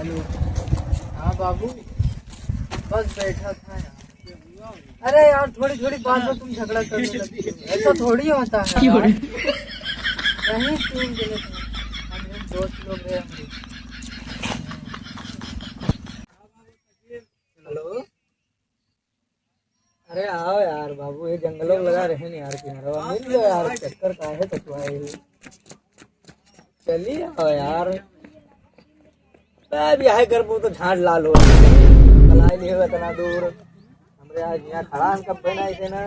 Hello. हाँ बाबू, बस बैठा था यार। अरे यार थोड़ी थोड़ी बात में तुम झगड़ा करने लगते हो, ऐसा थोड़ी होता है यार। नहीं क्यों बोले हम दोस्त लोग हैं हमारे। हेलो। अरे आओ यार बाबू, ये जंगलों में लगा रहे नहीं यार किनारा मिल जाओ यार, चक्कर का है कटवाए। चलिए आओ यार, मैं भी आए कर तो झाड़ लाल हो कलाई नहीं होगा इतना दूर हमरे आज यहाँ खड़ा हम कब पहना थे ना।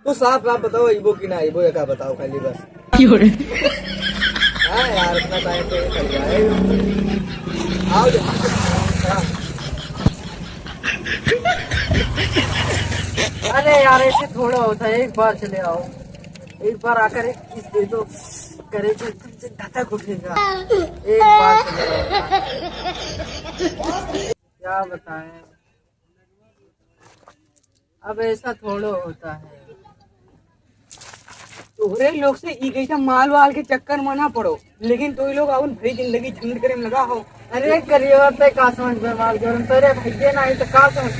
तो साफ साफ बताओ इबो की ना इबो का बताओ खाली बस। हाँ यार इतना टाइम पे चल जाए। आओ अरे यार ऐसे थोड़ा होता है, एक बार चले आओ, एक बार आकर एक किस दे दो, करे तो तुमसे धक्का उठेगा। एक बार चले आओ, क्या बताएं, अब ऐसा थोड़ा होता है। तोहरे लोग से ई कैसा माल वाल के चक्कर में ना पड़ो, लेकिन तो लोग अपन भाई जिंदगी झंड करे में लगा हो। अरे करियो पे का समझ में माल गरम तेरे भैया नहीं तो का समझ।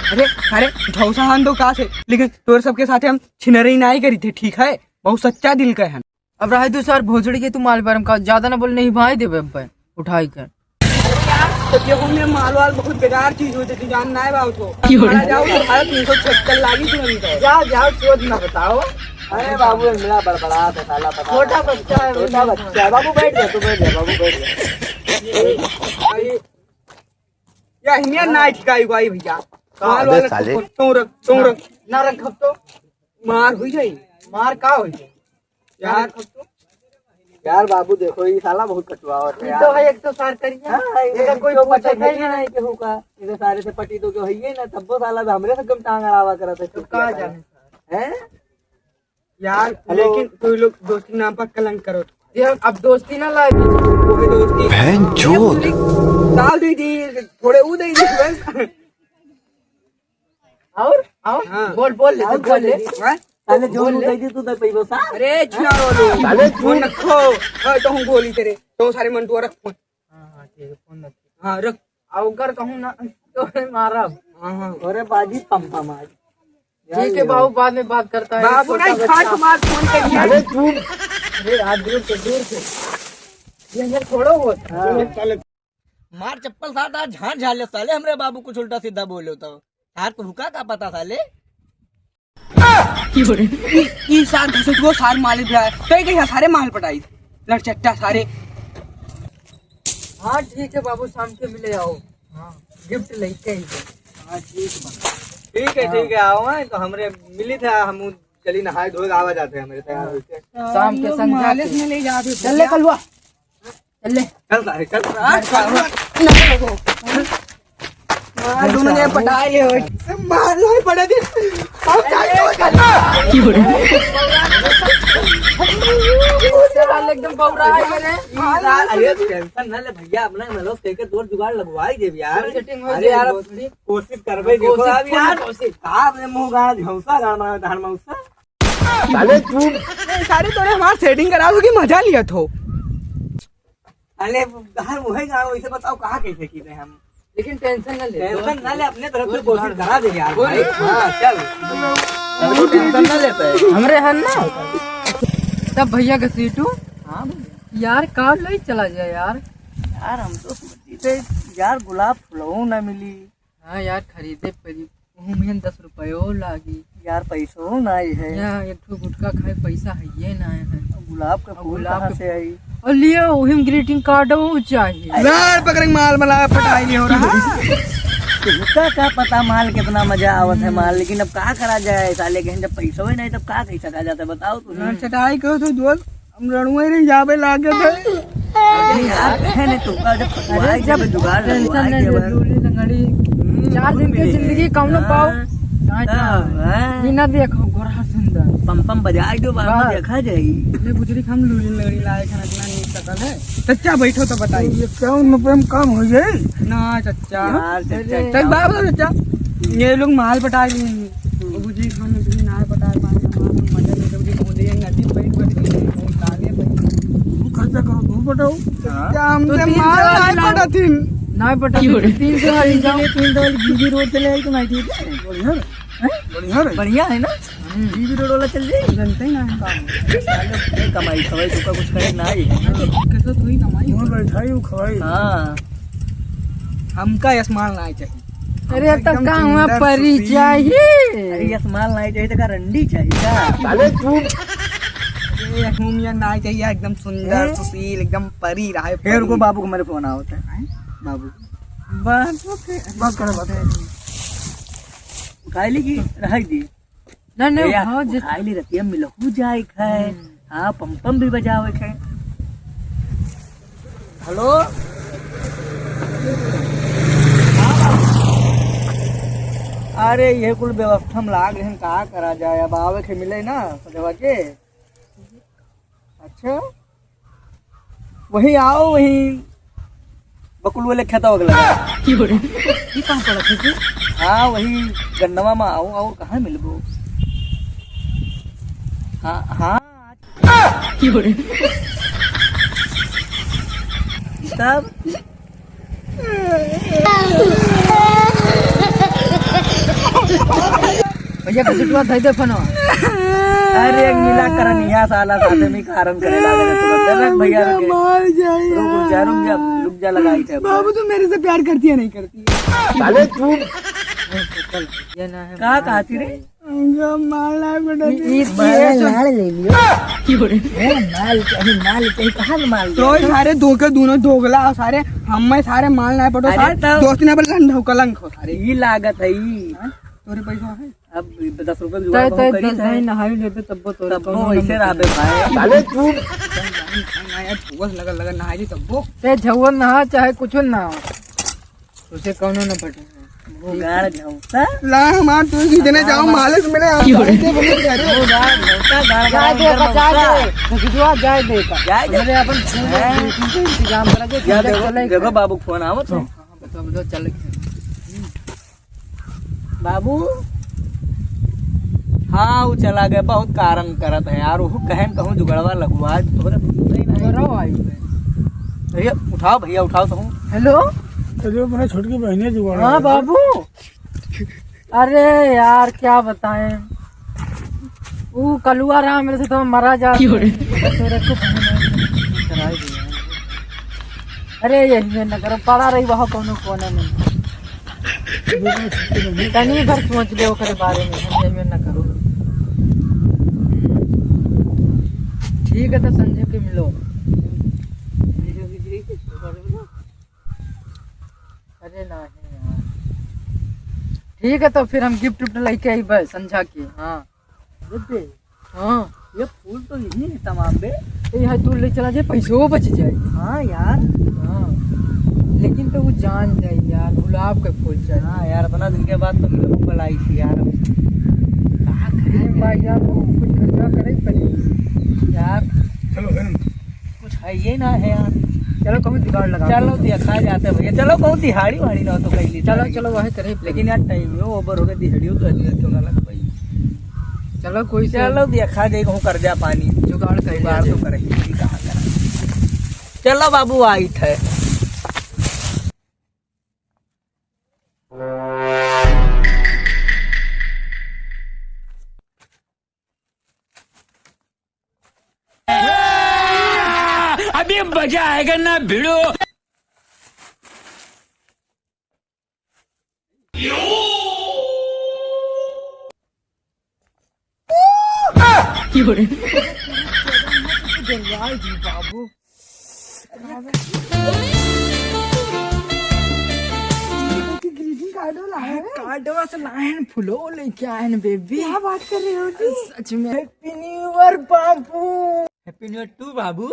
अरे अरे झौसा तो का थे, लेकिन तोर सबके साथ हम छिनरी नहीं करी थे, ठीक है, बहुत सच्चा दिल का है। अब रहे तू सर भोसड़ी के तू माल पर का ज्यादा ना बोल, नहीं भाई देवे पे उठाई कर। तो ये हमने माल वाल बहुत बेकार चीज होती थी, जान ना है बाबू तो जाओ 376 लागी थी। जा जाओ शोध ना बताओ। अरे बाबू मेरा बड़बड़ा साला पता, छोटा बच्चा है, छोटा बच्चा है। बाबू बैठ जा, तू बैठ जा, बाबू बैठ जा। या हिनिया ना ठिकाई भाई भैया, माल वाला तो रख ना रख तो मार हुई जाई। मार का हो यार यार बाबू देखो ये साला बहुत कटुआ होता है तो है। एक तो सार करिए इधर कोई पता नहीं केहू का, इधर सारे से पटी तो क्यों है ना, तब वो साला हमरे से कम टांग अड़ावा करत है। तो कहा जाने हैं यार, लेकिन तू लोग दोस्ती नाम पर कलंक करो। ये अब दोस्ती ना लाए वो भी दोस्ती डाल दी थोड़े ऊ दे दी। और हाँ। बोल बोल ले साले जो दे दी तू दे पैबो सा। अरे छिनारो लो साले फोन रखो। हां तो हम गोली तेरे तो सारे मंटुआ रख फोन। हां ठीक है फोन रख। हां रख। अगर कहूं ना तो मारब। हां अरे बाजी पंपा मार। ठीक है बाबू, बाद में बात करता है। बाबू नहीं खाट मार फोन करिए। अरे तू अरे आज दूर से ये थोड़ा होता मार चप्पल साथ आज झाड़ झाड़ ले साले, हमरे बाबू कुछ उल्टा सीधा बोले तो यार तुम का पता साले। ई सार घसट वो सार माल है कई कई सारे माल पटाई लड़चट्टा सारे। हाँ ठीक है बाबू, शाम के मिले आओ। हाँ गिफ्ट लेके ही। हाँ ठीक है आओ। तो हमरे मिली था, हम चली नहाए धोए आवा जाते हैं हमारे तैयार होके शाम के संग में ले जाते। चल ले कलवा, चल ले चल सारे चल दोनों ने पटाए ले मार लो पड़ा दे। एकदम बौरा है मेरे। अरे टेंशन ना ले भैया, अपना मतलब के तोर जुगाड़ लगवाई दे यार। अरे यार कोशिश करबे देखो अब यार, आपने मुंह गाना झौसा गाना धान मौसा साले तू सारे तोरे हमार सेटिंग करा दो कि मजा लिया थो। अरे हर मुहे गाना वैसे बताओ कहां कैसे की हम, लेकिन टेंशन ना ले अपने तरफ से कोशिश करा दे यार भाई। हां चल टेंशन ना लेते हमरे हन ना तब भैया का सीटू। हाँ यार कार ले चला जाए यार। यार हम तो सोची थे यार गुलाब फूलों ना मिली। हाँ यार खरीदे पड़ी 10 रुपये लागी यार पैसों ना है यहाँ, एक ठो गुटका खाए पैसा है ये ना है। गुलाब का फूल कहाँ से आई और लिए वही ग्रीटिंग कार्ड वो चाहिए यार पकड़ माल मला पटाई नहीं हो रहा। तुमका क्या पता माल कितना मजा आवत है माल, लेकिन अब क्या करा जाए साले के जब पैसा ही नहीं तब क्या कह सका जाता है बताओ तू। चटाई करो तो दोस्त हम रणुए नहीं जावे लागे थे यार कहने तुमका जब जुगाड़ टेंशन नहीं लंगड़ी 4 दिन की जिंदगी कम न पाओ बिना देखो गोरा सुंदर पम पम बजाई दो बाबा देखा जाई। ले बुजरी हम लूली लंगड़ी लाए खाना इतना नहीं सकल है। चच्चा बैठो तो बताइए ये क्यों न काम हो जाए ना चच्चा चल बाबा चच्चा ये लोग माल पटा लिए बुजरी खाने भी ना पटा पाए मजा नहीं तो नदी बैठ बैठ तागे पटाओ क्या हमसे माल नहीं पटा थी नहीं पटा 300 वाली जाओ 300 वाली बीबी रोड चले आई तो मैं ठीक है बढ़िया है ना बीबी रोड वाला चल जाए जानते ही ना कमाई खवाई तो कुछ करे ना ही कैसे तू ही कमाई बैठाई वो खवाई। हाँ हमका यशमान ना चाहिए। अरे तब का हुआ परी चाहिए। अरे यशमान नहीं चाहिए तो का रंडी चाहिए अरे तू ये ना चाहिए एकदम सुंदर सुशील एकदम परी रहा है। फिर को बाबू को मेरे फोन आवता है बाबू बस कर उठाई ली की रह दी नहीं हाँ उठाई ली रहती है मिलहू जाए खाए हाँ पम भी बजावे खाए। हेलो अरे ये कुल व्यवस्था में लाग रहे कहा करा जाए अब आवे के मिले ना सदेवा के। अच्छा वही आओ वही बकुल वाले खेता वगैरह ये कहाँ पड़ा थे? हाँ वही गन्नवा में आओ और कहाँ मिलबो। हाँ हाँ तब भैया कचुआ था दे फनो। अरे एक मिला करनिया साला साथे में कारण करे लागे तुरंत भैया रुक जा लगाई थे। बाबू तू मेरे से प्यार करती है नहीं करती है? साले तू ये ना है कहाँ कहती रे मालना बेटा माल ले लियो माल चाहिए कहाँ माल तो सारे धोखे दोनों धोगला और सारे हमें सारे माल ना पटो अरे तब- दोस्त ने बोला कलंक हो सारे ये लागत है तोरे पैसा है अब 10 रुपए जुगाड़ बहुत करी है नहाई लेबे तब्बो तोरे तब वो वैसे रहबे भाई साले तू झुवस लगा नहाई तब्बो ते झुवन नहा चाहे कुछ ना हो उसे कौनो न पटे वो गाड़ झौसा ला हमार तू खींचने जाओ मालिक मिले वो गाड़ झौसा गाड़ जाए दे बचा दे खिचवा जाए दे का जाए दे। मेरे अपन इंतजाम करा दे या देखो बाबू फोन आवत है बता चल बाबू हाँ वो चला गया बहुत कारण करत है यार वो कहन कहूँ जुगड़वा लगवा तोरे करो आई भैया उठाओ तो हेलो तो अपना छोटकी बहने जुगाड़। हाँ बाबू अरे यार क्या बताएं वो कलुआ रहा मेरे से तो मरा जा तेरे को कराई दिया। अरे यही में न करो पड़ा रही वहाँ कोनो कोने में तनी भर सोच ले ओकरे बारे में हम यही में न करो। ठीक है तो संजय के मिलो। अरे नहीं यार ठीक है तो फिर हम गिफ्ट उफ्ट लेके आई बस संझा की। हाँ हाँ ये फूल तो यही है तमाम बे ये तू ले चला जाए पैसों बच जाए। हाँ यार हाँ लेकिन तो वो जान जाए यार गुलाब का फूल चाहिए। हाँ यार इतना दिन के बाद तो मेरे को लाई थी यार कहाँ करें भाई यार वो कुछ खर्चा करे पड़ी यार चलो कुछ है ये ना है यार। चलो कहूँ जुगाड़ लगा चलो दिखा जाते भैया चलो कहूँ दिहाड़ी वाड़ी ना तो कहीं चलो वही करे लेकिन यार टाइम हो ओवर हो गया दिहाड़ी तो क्यों ना लग पाई। चलो कोई चलो देखा जाए कहूँ कर्जा पानी जुगाड़ कर जुगाड़ तो करे कहाँ करा। चलो बाबू आई थे अभी मजा आएगा ना भिड़ो। बाबू कार्डवा से लाइन फुलो लेके आए हैं बेबी। क्या बात कर रहे हो जी? सच में हैप्पी न्यू ईयर बाबू। हैप्पी न्यू ईयर टू बाबू।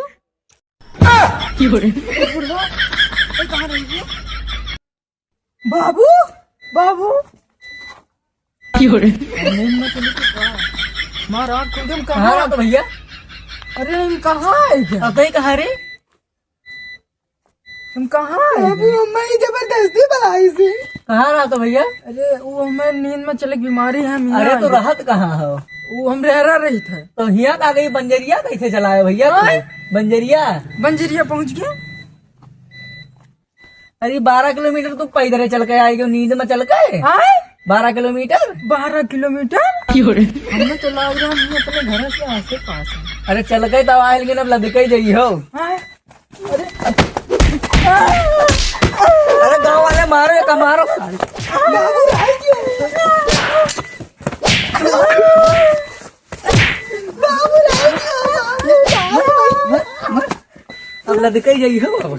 बाबू बाबू महाराज तुम कहाँ रहा तो भैया अरे हम कहाँ आए क्या? अब कहाँ रे तुम कहाँ आए? अभी हमें जबरदस्ती बुलाई थी। कहाँ रहा तो भैया? अरे वो हमें नींद में चले बीमारी है। अरे तो राहत कहाँ हो? वो हम रह रही थे तो हिया आ गई बंजरिया कैसे चलाए भैया? बंजरिया पहुंच गया। अरे 12 किलोमीटर तो पैदल चल के आएगी, नींद में चल के 12 किलोमीटर। 12 किलोमीटर हमें तो लग रहा है अपने घर से आसे पास है। अरे चल के तब आए, लेकिन अब लद के जाइए हो। अरे गाँव वाले मारो या मारो। अब लद के जाइए हो।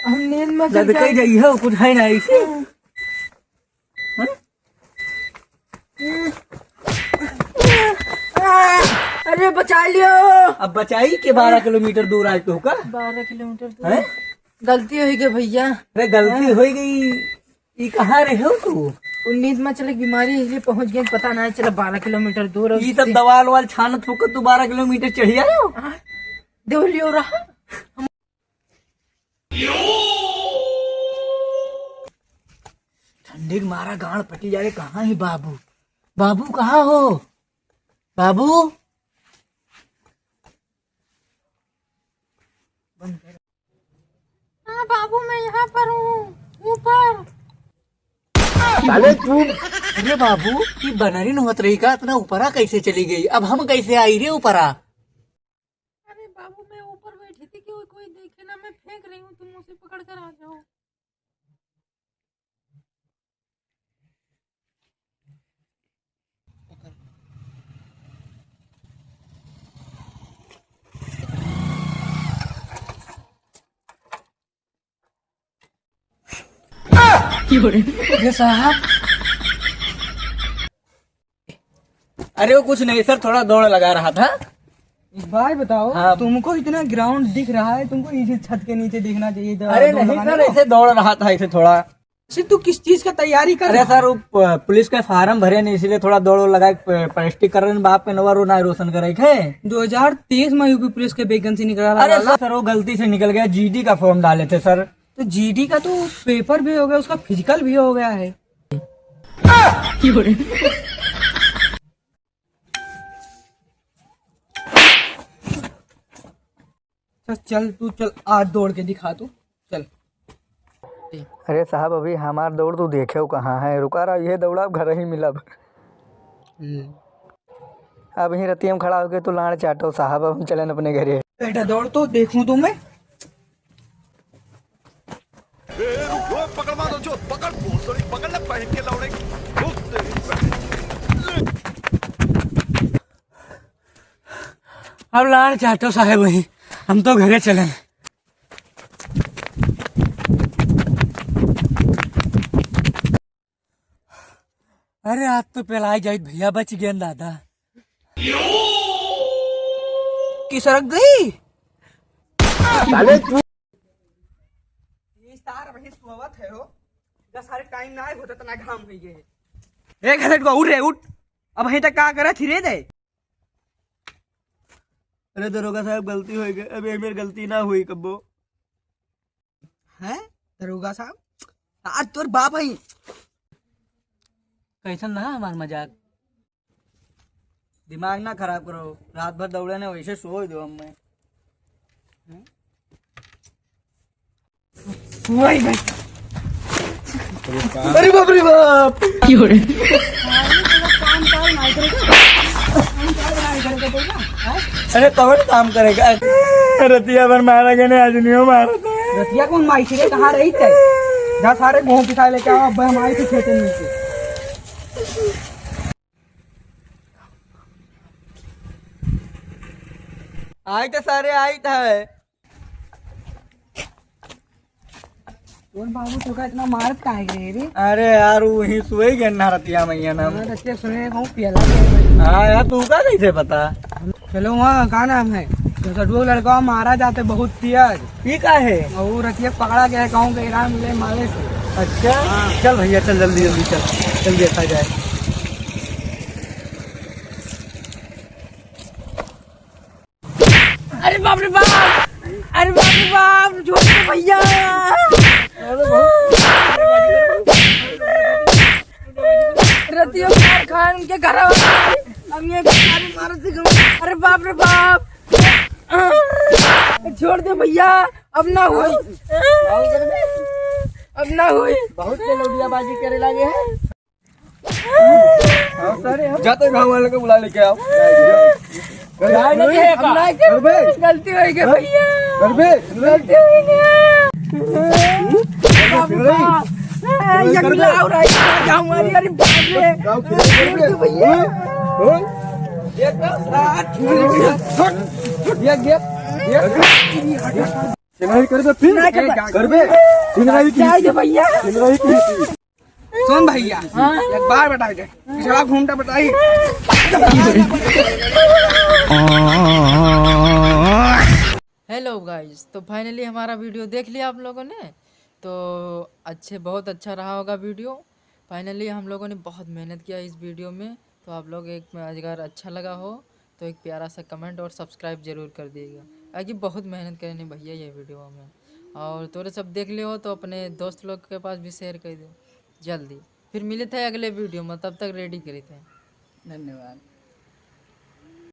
हम नींद में लद के जाइए हो, कुछ है ना ऐसे। अरे बचा लियो। अब बचाई के 12 किलोमीटर दूर आए तो का 12 किलोमीटर दूर है? गलती हुई गई भैया। अरे गलती हो गई। ये कहाँ रहे हो तू? नींद में चले बीमारी इसलिए पहुंच गई, पता नहीं चला 12 किलोमीटर दूर। ये सब दवाल वाल छान थूक तू 12 किलोमीटर चढ़ी आए हो। देव लियो रहा। ठंडी के मारा गाड़ पटी जा रहे। कहाँ है बाबू? बाबू कहाँ हो? बाबू हाँ बाबू मैं यहाँ पर हूँ ऊपर। अरे बाबू की बनरी न होत रही का? इतना ऊपरा कैसे चली गई? अब हम कैसे आई रे ऊपरा? अरे बाबू मैं ऊपर बैठी थी कि कोई देखे ना, मैं फेंक रही हूँ, तुम उसे पकड़ कर आ जाओ। अरे साहब, अरे वो कुछ नहीं सर, थोड़ा दौड़ लगा रहा था। भाई बताओ हाँ। तुमको इतना ग्राउंड दिख रहा है, तुमको इसी छत के नीचे दिखना चाहिए था। अरे नहीं सर, ऐसे दौड़ रहा था ऐसे थोड़ा। तू किस चीज का तैयारी कर अरे सर, वो पुलिस का फार्म भरे नहीं, इसलिए थोड़ा दौड़ लगा। प्रैक्टिस कर रहे हैं, बाप पे नवा रोना रोशन करे थे। 2023 में यूपी पुलिस के वैकेंसी निकला था। अरे सर वो गलती से निकल गया, जीडी का फॉर्म डाले थे सर। तो जीडी का तो पेपर भी हो गया, उसका फिजिकल भी हो गया है। चल तू चल, आज दौड़ के दिखा तू, चल। अरे साहब, अभी हमार दौड़ तो देखे हो कहाँ है? रुका रहा, ये दौड़ा अब घर ही मिलब। अब यही रतिया में खड़ा होके तो लाड़ चाटो साहब। अब हम चलन अपने घरे। बेटा दौड़ तो देखूं तुम्हें। अब लाड़ चाटो साहब, वही हम तो घरे चलन। अरे आज तो पहलाई जाइत भैया, बच गए दादा। की सड़क गई। ये सार वही सुवत है हो, जब सारे टाइम ना होता तो ना घाम हुई गए। एक हट उठ रे उठ। अब वहीं तक का करे थी रे दे। अरे दरोगा साहब, गलती हो गई। अब मेरी गलती ना हुई कब्बो। हैं दरोगा साहब, आज तोर बाप है। कैसा ना हमार मजाक? दिमाग ना खराब करो। रात भर दौड़े ने, वैसे सो दो हमें। अरे बाप रे बाप, अरे कौन काम करेगा? रतिया पर मारा गया ने, आज नहीं मारा। रतिया कौन माई से कहाँ रही थे? जहाँ सारे गेहूं पिसा लेके आओ, अब हम आए थे खेत नीचे। आज तो सारे आई था। कौन बाबू तुका इतना मारत काहे गए रे? अरे यार, वही सोए गया ना रतिया मैया नाम। रतिया सुने कहूँ पियला गया। हाँ यार, तू का कैसे पता? चलो वहाँ का नाम है, तो लड़का मारा जाते बहुत तेज। ये का है? और रतिया पकड़ा गया है, कहूँ के ईरान मिले मारे से। अच्छा चल भैया, चल जल्दी जल्दी चल, जल्दी देखा जाए। अरे बाप रे बाप, अरे बाप रे बाप, छोड़ दे भैया। रतिया मार खाए उनके घर, अब ये मारो से। अरे बाप रे बाप, छोड़ दे भैया, अब ना हुई, अब ना हुई। बहुत के लौटियाबाजी करे लगे हैं। जाते गाँव वाले को बुला लेके आओ। गलती हो गई भैया, गलती हो सुन भैया, एक बार बता दे, पिछड़ा घूमता बताई। हेलो गाइस, तो फाइनली हमारा वीडियो देख लिया आप लोगों ने। तो बहुत अच्छा रहा होगा वीडियो। फाइनली हम लोगों ने बहुत मेहनत किया इस वीडियो में। तो आप लोग अगर अच्छा लगा हो तो एक प्यारा सा कमेंट और सब्सक्राइब जरूर कर दिएगा, आगे बहुत मेहनत करनी भैया ये वीडियो में। और थोड़े सब देख ले हो तो अपने दोस्त लोग के पास भी शेयर कर दो जल्दी। फिर मिले थे अगले वीडियो में, तब तक रेडी करे थे। धन्यवाद।